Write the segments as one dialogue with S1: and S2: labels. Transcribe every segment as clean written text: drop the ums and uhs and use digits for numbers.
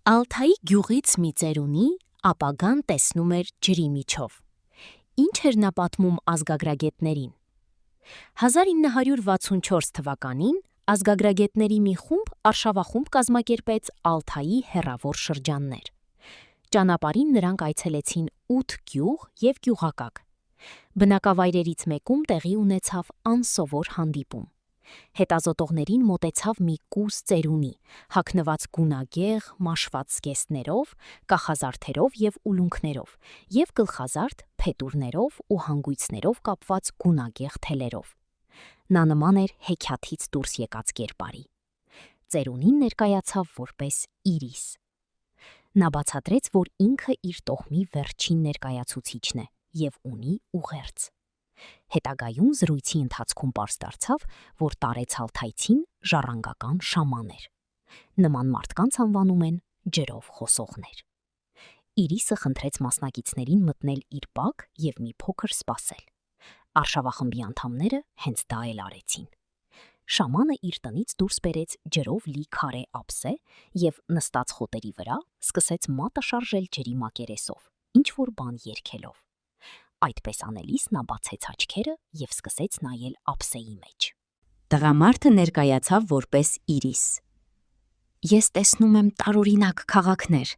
S1: Ալթայի գյուղից մի ծերունի ապագան տեսնում էր ջրի միջով։ Ինչ էր նա պատմում ազգագրագետներին։ 1964 թվականին ազգագրագետների մի խումբ արշավախումբ կազմակերպեց Ալթայի հեռավոր շրջաններ։ Ճանապարհին նրանք այցելեցին 8 գյուղ և գյուղակակ։ Բնակավայրերից մեկում տեղի ունեցավ անսովոր հանդիպում։ Հետազոտողներին մոտեցավ մի կուս ծերունի, հագնված գունագեղ, մաշված զգեստներով, կախազարդերով և ուլունքներով, և գլխազարդ, փետուրներով ու հանգույցներով կապված գունագեղ թելերով։ Նա նման էր հեքիաթից դուրս եկած կերպարի։ Ծերունին ներկայացավ որպես Իրիս։ Նա բացատրեց, որ ինքը իր տոհմի վերջին ներկայացուցիչն է և ունի ուղերձ։ Հետագայում զրույցի ընթացքում պարզ դարձավ, որ տարեց ալթայցին ժառանգական շաման էր։ Նման մարդկանց անվանում են ջրով խոսողներ։ Իրիսը խնդրեց մասնակիցներին մտնել իր բակ և մի փոքր սպասել։ Արշավախմբի անդամները հենց դա էլ արեցին։ Շամանը իր տնից դուրս բերեց ջրով լի քարե ափսե և նստած խոտերի վրա սկսեց մատը շարժել ջրի մակերեսով, ինչ-որ բան երգելով։ Այդպես անելիս նա բացեց աչքերը և սկսեց նայել ափսեի մեջ։ Տղամարդը ներկայացավ որպես Իրիս։ Ես տեսնում եմ տարօրինակ քաղաքներ,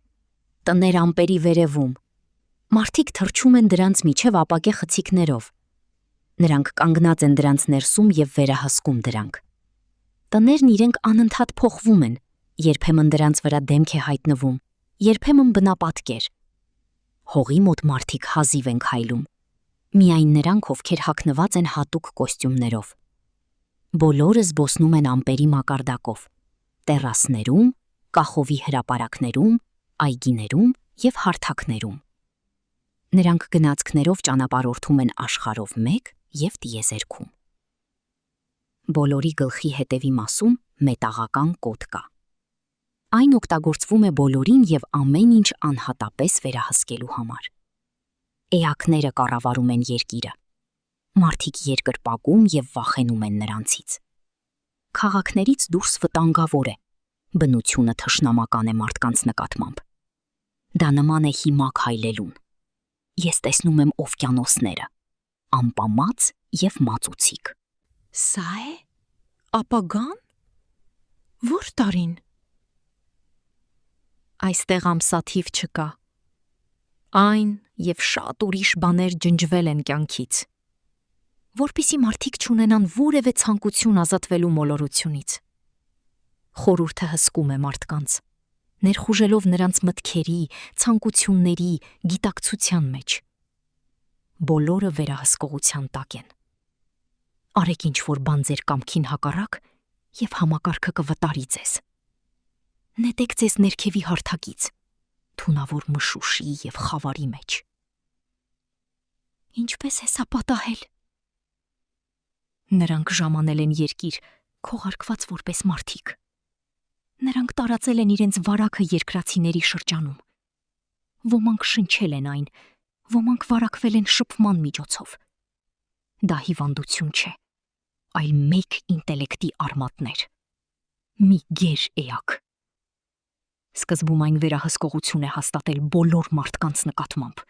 S1: տներ ամպերի վերևում։ Մարդիկ թռչում են դրանց միջև ապակե խցիկներով։ Նրանք կանգնած են դրանց ներսում և վերահսկում դրանք։ Տներն իրենք անընդհատ փոխվում են, երբեմն դրանց վրա դեմք է հայտնվում, երբեմն բնապատկեր։ Հողի մոտ մարդիկ հազիվ են քայլում։ Միայն նրանք, ովքեր հագնված են հատուկ կոստյումներով։ Բոլորը զբոսնում են ամպերի մակարդակով, տեռասներում, կախովի հրապարակներում, այգիներում և հարթակներում։ Նրանք գնացքներով ճանապարհորդում են աշխարհով մեկ և տիեզերքում։ Բոլորի գլխի հետևի մասում մետաղական կոթ կա։ Այն օգտագործվում է բոլորին և ամեն ինչ անհատապես վերահսկելու համար։ Էակները կառավարում են երկիրը։ Մարդիկ երկրպագում և վախենում են նրանցից։ Քաղաքներից դուրս վտանգավոր է։ Բնությունը թշնամական է մարդկանց նկատմամբ։ Դա նման է հիմա քայլելուն։ Ես տեսնում եմ օվկիանոսները, ամպամած և մածուցիկ։ Սա է ապագան։ Ո՞ր տարին։ Այստեղ ամսաթիվ չկա։ Այն և շատ ուրիշ բաներ ջնջվել են կյանքից, որպեսզի մարդիկ չունենան որևէ ցանկություն ազատվելու մոլորությունից։ Խորհուրդը հսկում է մարդկանց, ներխուժելով նրանց մտքերի, ցանկությունների, գիտակցության մեջ։ Բոլորը վերահսկողության տակ են։ Արեք ինչ-որ բան ձեր կամքին հակառակ, և համակարգը կվտարի ձեզ։ Նետեք ձեզ ներքևի հարթակից, թունավոր մշուշի և խավարի մեջ։ Ինչպես է սա պատահել։ Նրանք ժամանել են երկիր, քողարկված որպես մարդիկ։ Նրանք տարածել են իրենց վարակը երկրացիների շրջանում։ Ոմանք շնչել են այն, ոմանք վարակվել են շփման միջոցով։ Դա հիվանդություն չէ, այլ մեկ ինտելեկտի արմատներ։ Մի գեր էակ։ Սկզբում այն վերահսկողություն է հաստատել բոլոր մարդկանց նկատմամբ,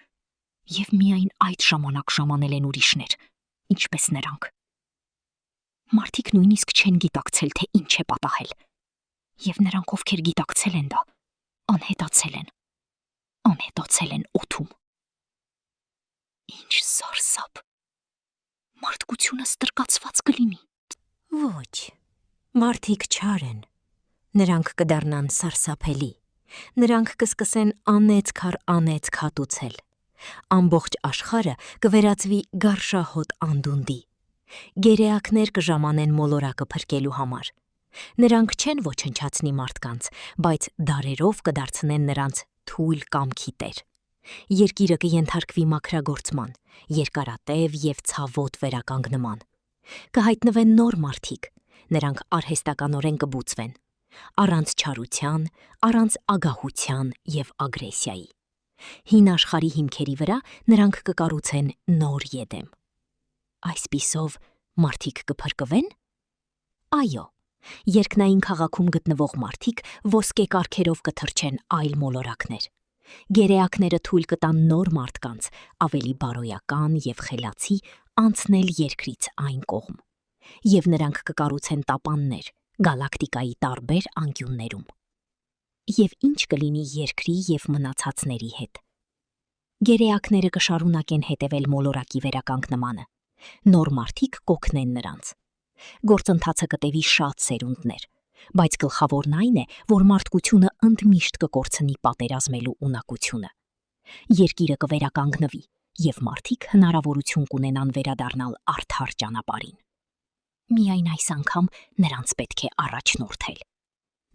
S1: և միայն այդ ժամանակ ժամանել են ուրիշներ, ինչպես նրանք։ Մարդիկ նույնիսկ չեն գիտակցել, թե ինչ է պատահել, և նրանք, ովքեր գիտակցել են դա, անհետացել են օդում։ Ինչ սարսափ։ Մարդկությունը ստրկացված կլինի։ Ոչ, մարդիկ չար են։ Նրանք կդառնան սարսափելի։ Նրանք կսկսեն անեծք առ անեծք հատուցել։ Ամբողջ աշխարհը կվերածվի գարշահոտ անդունդի։ Գերեակներ կժամանեն մոլորակը փրկելու համար։ Նրանք չեն ոչնչացնի մարդկանց, բայց դարերով կդարձնեն նրանց թույլ կամքի տեր։ Երկիրը կենթարկվի մաքրագործման, երկարատև և ցավոտ վերականգնման։ Կհայտնվեն նոր մարդիկ, նրանք արհեստականորեն կբուծվեն, առանց չարության, առանց ագահության և ագրեսիայի։ Հին աշխարհի հիմքերի վրա նրանք կկառուցեն նոր Եդեմ։ Այսպիսով մարդիկ կփրկվե՞ն։ Այո, Երկնային քաղաքում գտնվող մարդիկ ոսկե կառքերով կթրջեն այլ մոլորակներ։ Գերեակները թույլ կտան նոր մարդկանց, ավելի բարոյական եւ խելացի, անցնել երկրից այն կողմ։ Եվ նրանք կկառուցեն տապաններ գալակտիկայի տարբեր անկյուններում։ Եվ ինչ կլինի երկրի եւ մնացածների հետ։ Գերեակները կշարունակեն հետևել մոլորակի վերականգնմանը։ Նոր մարդիկ կօգնեն նրանց։ Գործընթացը կտևի շատ սերունդներ, բայց գլխավորն այն է, որ մարդկությունը ընդմիշտ կկորցնի պատերազմելու ունակությունը։ Երկիրը կվերականգնվի, եւ մարդիկ հնարավորություն կունենան վերադառնալ արդար ճանապարհին։ Միայն այս անգամ նրանց պետք է առաջնորդել։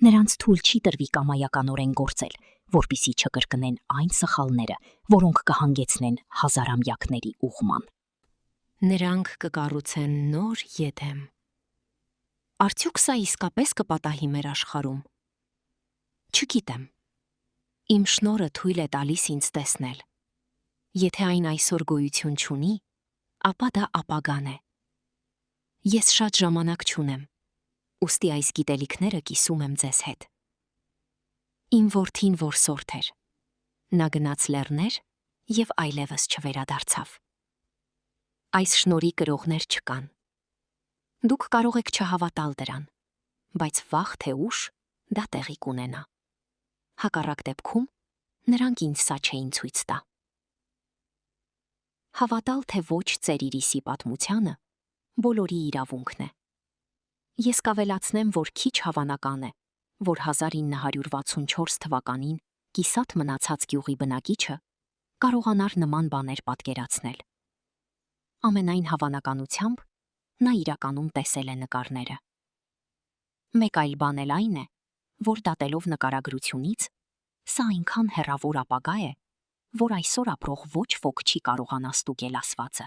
S1: Նրանց թույլ չի տրվի կամայականորեն գործել, որպիսի չկրկնեն այն սխալները, որոնք կհանգեցնեն հազարամյակների ուղղման։ Նրանք կկառուցեն նոր Եդեմ։ Արդյոք սա իսկապես կպատահի մեր աշխարհում։ Չգիտեմ։ Իմ շնորհը թույլ է տալիս ինձ տեսնել։ Եթե այն այսօր գոյություն չունի, ապա դա ապագան է։ Ես շատ ժամանակ չունեմ, ուստի այս գիտելիքները կիսում եմ ձեզ հետ։ Իմ որդին որսորդ էր։ Նա գնաց լեռներ եւ այլևս չվերադարձավ։ Այս շնորհի կրողներ չկան։ Դուք կարող եք չհավատալ դրան, բայց վաղ թե ուշ դա տեղի կունենա։ Հակառակ դեպքում նրանք ինձ սա չէին ցույց տա։ Հավատալ թե ոչ ծեր Իրիսի պատմությանը բոլորի իրավունքն է։ Ես կավելացնեմ, որ քիչ հավանական է, որ 1964 թվականին կիսատ մնացած գյուղի բնակիչը կարողանար նման բաներ պատկերացնել։ Ամենայն հավանականությամբ նա իրականում տեսել է նկարները։ Մեկ այլ բան էլ այն է, որ դատելով նկարագրությունից, սա այնքան հեռավոր ապագա է, որ այսօր ապրող ոչ ոք չի կարողանա ստուգել ասվածը։